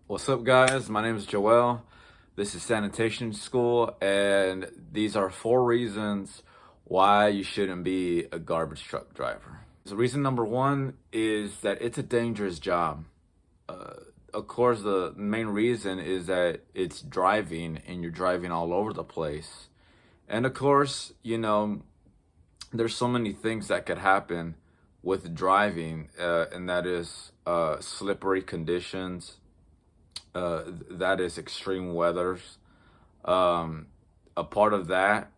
What's up, guys? My name is Joel. This is Sanitation School, and these are 4 reasons why you shouldn't be a garbage truck driver. So reason number one is that it's a dangerous job. Of course, the main reason is that it's driving, and you're driving all over the place. And of course, there's so many things that could happen with driving, and that is slippery conditions, that is extreme weathers. Um, a part of that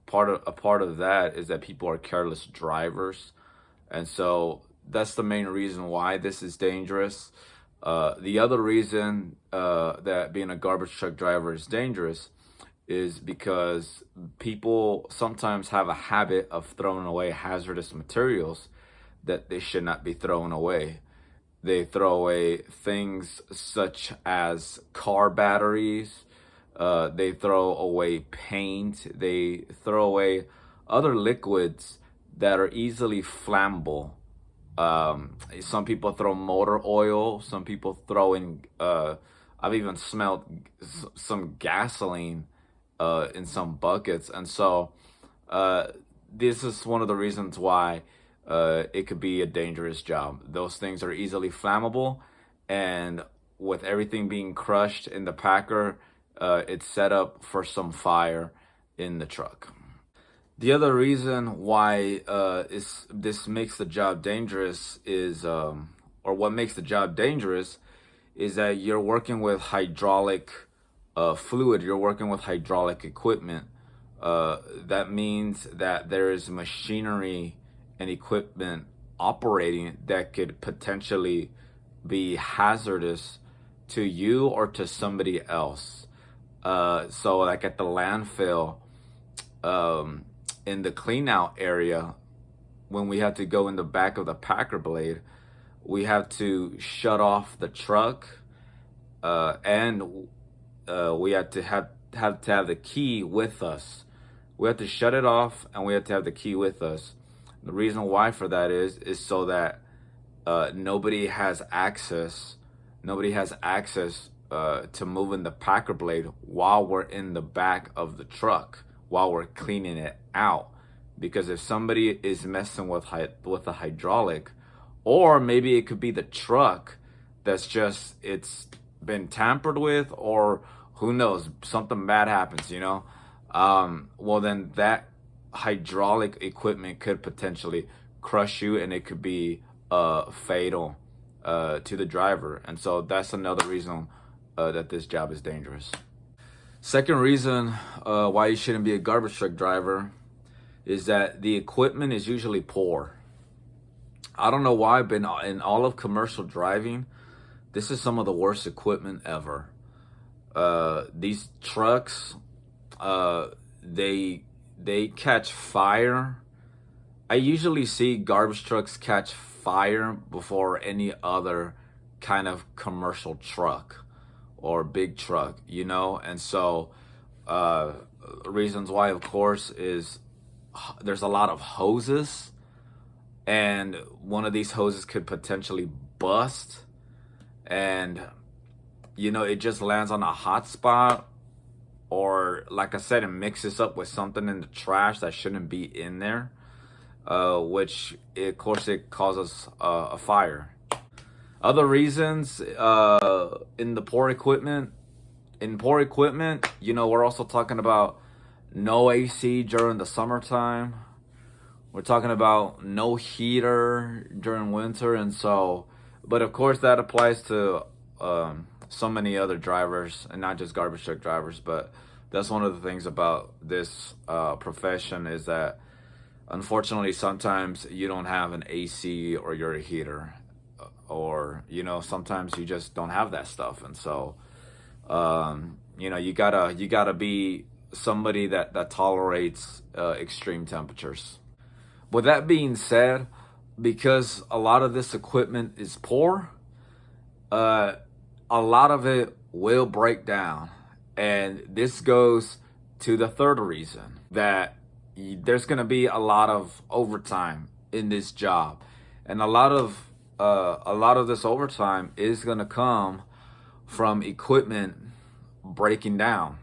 is that people are careless drivers, and so that's the main reason why this is dangerous. The other reason that being a garbage truck driver is dangerous is because people sometimes have a habit of throwing away hazardous materials that they should not be throwing away. They throw away things such as car batteries. They throw away paint. They throw away other liquids that are easily flammable. Some people throw motor oil. Some people throw in, I've even smelled some gasoline in some buckets. And so this is one of the reasons why it could be a dangerous job. Those things are easily flammable, and with everything being crushed in the packer, it's set up for some fire in the truck. The other reason why this makes the job dangerous is, or what makes the job dangerous, is that you're working with hydraulic fluid. You're working with hydraulic equipment. That means that there is machinery and equipment operating that could potentially be hazardous to you or to somebody else. So like at the landfill, in the clean out area, when we have to go in the back of the packer blade, we have to shut off the truck, and we have to have the key with us. We have to shut it off, and we have to have the key with us. The reason why for that is so that nobody has access to moving the packer blade while we're in the back of the truck, while we're cleaning it out. Because if somebody is messing with the hydraulic, or maybe it could be the truck that's just, it's been tampered with, or who knows, something bad happens, well, then that hydraulic equipment could potentially crush you, and it could be fatal to the driver. And so that's another reason that this job is dangerous. Second reason why you shouldn't be a garbage truck driver is that the equipment is usually poor. I don't know why, but in all of commercial driving, this is some of the worst equipment ever. These trucks, they catch fire. I usually see garbage trucks catch fire before any other kind of commercial truck or big truck, and so reasons why, of course, is there's a lot of hoses, and one of these hoses could potentially bust, and it just lands on a hot spot, or like I said, it mixes up with something in the trash that shouldn't be in there, which of course it causes a fire. Other reasons, in poor equipment, we're also talking about no AC during the summertime. We're talking about no heater during winter. And so, but of course that applies to so many other drivers, and not just garbage truck drivers. But that's one of the things about this profession, is that unfortunately sometimes you don't have an AC or you're a heater, or sometimes you just don't have that stuff. And so you gotta be somebody that tolerates extreme temperatures. With that being said, because a lot of this equipment is poor, a lot of it will break down. And this goes to the third reason, that there's going to be a lot of overtime in this job. And a lot of this overtime is going to come from equipment breaking down.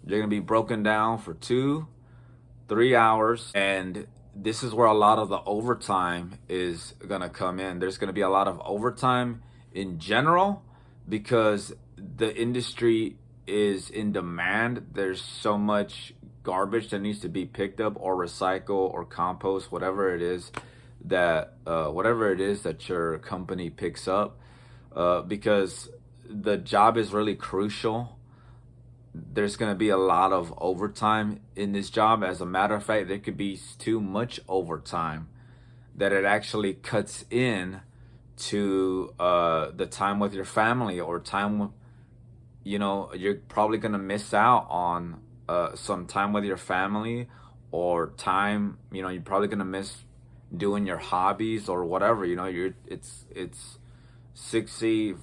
You're gonna be broken down for 2-3 hours, and this is where a lot of the overtime is gonna come in. There's gonna be a lot of overtime in general because the industry is in demand. There's so much garbage that needs to be picked up or recycle or compost, whatever it is that your company picks up, because the job is really crucial. There's going to be a lot of overtime in this job. As a matter of fact, there could be too much overtime that it actually cuts in to the time with your family, or time, you're probably going to miss out on some time with your family, or time, you're probably going to miss doing your hobbies or whatever. It's 60.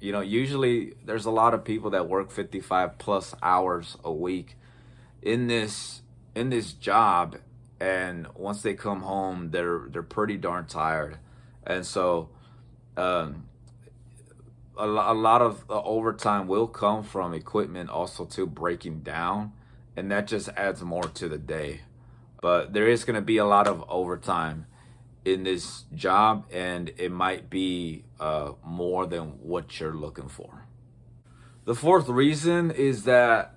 Usually there's a lot of people that work 55 plus hours a week in this job, and once they come home, they're pretty darn tired. And so a lot of overtime will come from equipment also too breaking down, and that just adds more to the day. But there is going to be a lot of overtime in this job, and it might be more than what you're looking for. The fourth reason is that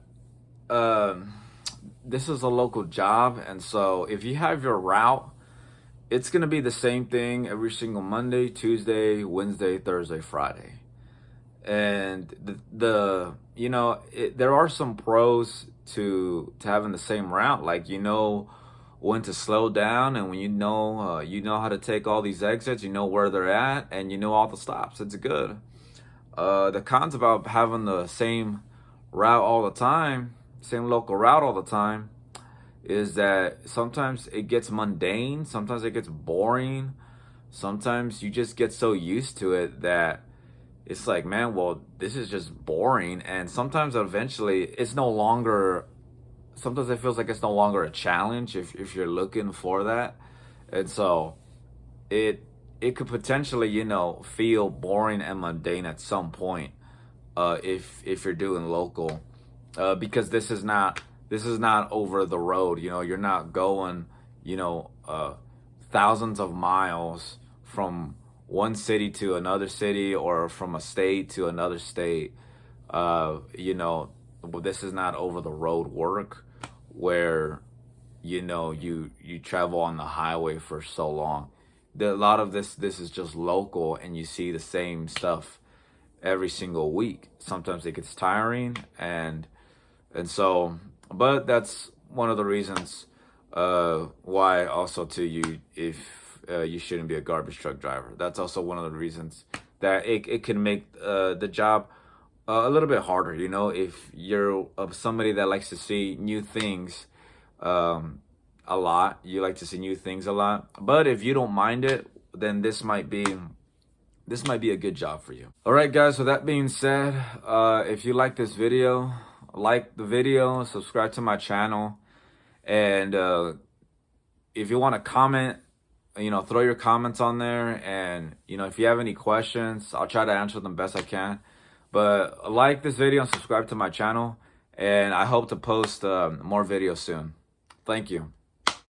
this is a local job, and so if you have your route, it's going to be the same thing every single Monday, Tuesday, Wednesday, Thursday, Friday. And there are some pros to having the same route, like when to slow down, and when you know how to take all these exits, where they're at, and all the stops. It's good. The cons about having the same route all the time, same local route all the time, is that sometimes it gets mundane, sometimes it gets boring, sometimes you just get so used to it that it's like, man, well, this is just boring. And sometimes eventually it's no longer, sometimes it feels like it's no longer a challenge if you're looking for that. And so it could potentially, feel boring and mundane at some point, if you're doing local, because this is not over the road. You're not going, thousands of miles from one city to another city, or from a state to another state. This is not over the road work where you travel on the highway for so long. A lot of this is just local, and you see the same stuff every single week. Sometimes it gets tiring, and so, but that's one of the reasons why also you shouldn't be a garbage truck driver. That's also one of the reasons that it can make the job a little bit harder. If you're somebody that likes to see new things a lot, you like to see new things a lot. But if you don't mind it, then this might be a good job for you. All right, guys. So that being said, if you like this video, like the video, subscribe to my channel, and if you want to comment, throw your comments on there, and if you have any questions, I'll try to answer them best I can. But like this video and subscribe to my channel, and I hope to post more videos soon. Thank you.